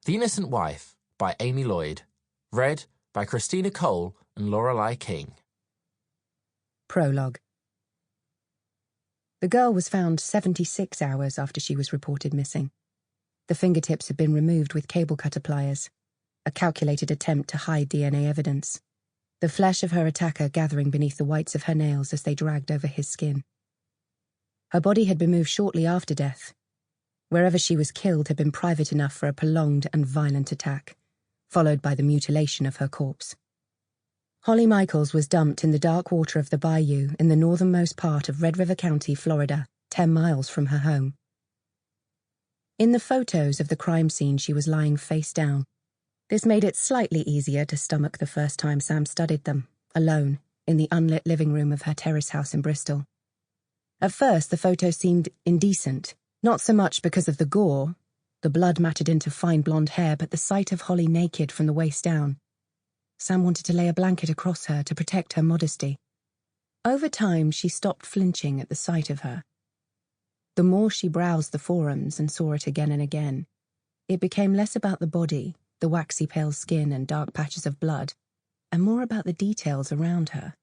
The Innocent Wife by Amy Lloyd. Read by Christina Cole and Lorelei King. Prologue. The girl was found 76 hours after she was reported missing. The fingertips had been removed with cable cutter pliers, a calculated attempt to hide DNA evidence, the flesh of her attacker gathering beneath the whites of her nails as they dragged over his skin. Her body had been moved shortly after death. Wherever she was killed had been private enough for a prolonged and violent attack, followed by the mutilation of her corpse. Holly Michaels was dumped in the dark water of the bayou in the northernmost part of Red River County, Florida, 10 miles from her home. In the photos of the crime scene, she was lying face down. This made it slightly easier to stomach the first time Sam studied them, alone, in the unlit living room of her terrace house in Bristol. At first, the photos seemed indecent, not so much because of the gore, the blood matted into fine blonde hair, but the sight of Holly naked from the waist down. Sam wanted to lay a blanket across her to protect her modesty. Over time, she stopped flinching at the sight of her. The more she browsed the forums and saw it again and again, it became less about the body, the waxy pale skin and dark patches of blood, and more about the details around her.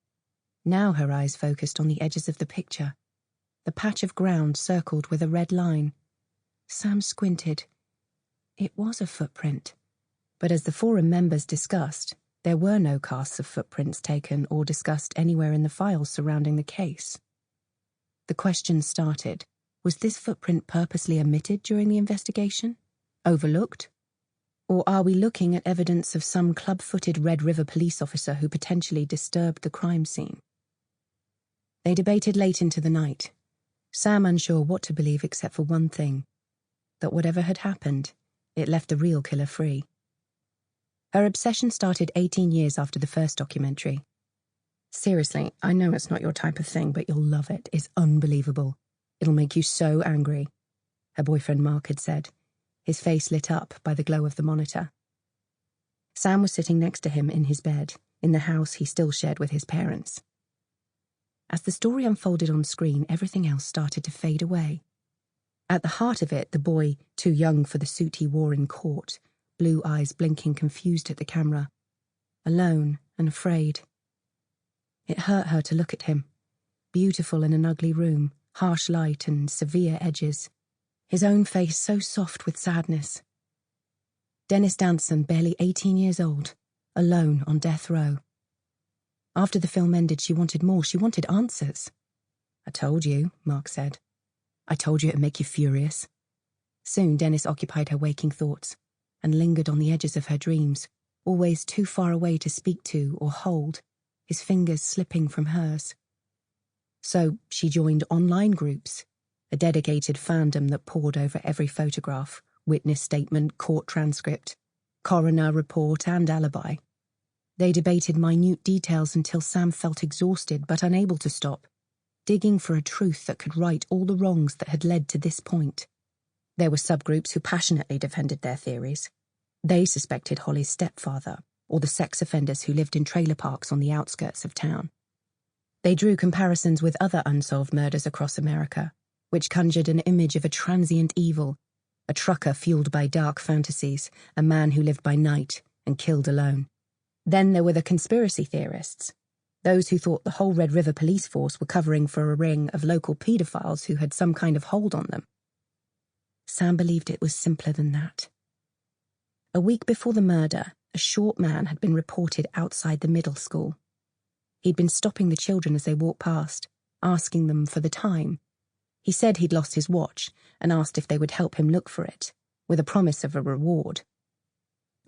Now her eyes focused on the edges of the picture, the patch of ground circled with a red line. Sam squinted. It was a footprint, but as the forum members discussed, there were no casts of footprints taken or discussed anywhere in the files surrounding the case. The question started, was this footprint purposely omitted during the investigation? Overlooked? Or are we looking at evidence of some club-footed Red River police officer who potentially disturbed the crime scene? They debated late into the night, Sam unsure what to believe except for one thing, that whatever had happened, it left the real killer free. Her obsession started 18 years after the first documentary. Seriously, I know it's not your type of thing, but you'll love it. It's unbelievable. It'll make you so angry, her boyfriend Mark had said, his face lit up by the glow of the monitor. Sam was sitting next to him in his bed, in the house he still shared with his parents. As the story unfolded on screen, everything else started to fade away. At the heart of it, the boy, too young for the suit he wore in court, blue eyes blinking confused at the camera, alone and afraid. It hurt her to look at him, beautiful in an ugly room, harsh light and severe edges, his own face so soft with sadness. Dennis Danson, barely 18 years old, alone on death row. After the film ended, she wanted more. She wanted answers. I told you, Mark said. I told you it'd make you furious. Soon, Dennis occupied her waking thoughts and lingered on the edges of her dreams, always too far away to speak to or hold, his fingers slipping from hers. So she joined online groups, a dedicated fandom that pored over every photograph, witness statement, court transcript, coroner report, and alibi. They debated minute details until Sam felt exhausted but unable to stop, digging for a truth that could right all the wrongs that had led to this point. There were subgroups who passionately defended their theories. They suspected Holly's stepfather, or the sex offenders who lived in trailer parks on the outskirts of town. They drew comparisons with other unsolved murders across America, which conjured an image of a transient evil, a trucker fueled by dark fantasies, a man who lived by night and killed alone. Then there were the conspiracy theorists, those who thought the whole Red River police force were covering for a ring of local paedophiles who had some kind of hold on them. Sam believed it was simpler than that. A week before the murder, a short man had been reported outside the middle school. He'd been stopping the children as they walked past, asking them for the time. He said he'd lost his watch and asked if they would help him look for it, with a promise of a reward.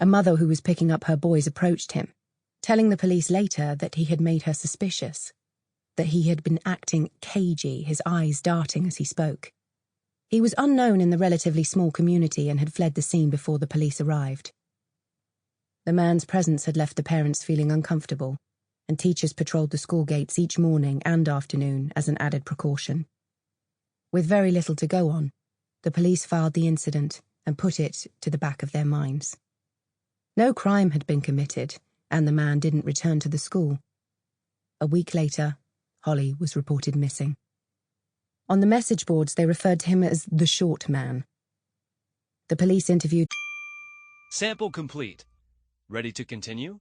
A mother who was picking up her boys approached him, telling the police later that he had made her suspicious, that he had been acting cagey, his eyes darting as he spoke. He was unknown in the relatively small community and had fled the scene before the police arrived. The man's presence had left the parents feeling uncomfortable, and teachers patrolled the school gates each morning and afternoon as an added precaution. With very little to go on, the police filed the incident and put it to the back of their minds. No crime had been committed, and the man didn't return to the school. A week later, Holly was reported missing. On the message boards, they referred to him as the short man. The police interviewed Sample complete. Ready to continue?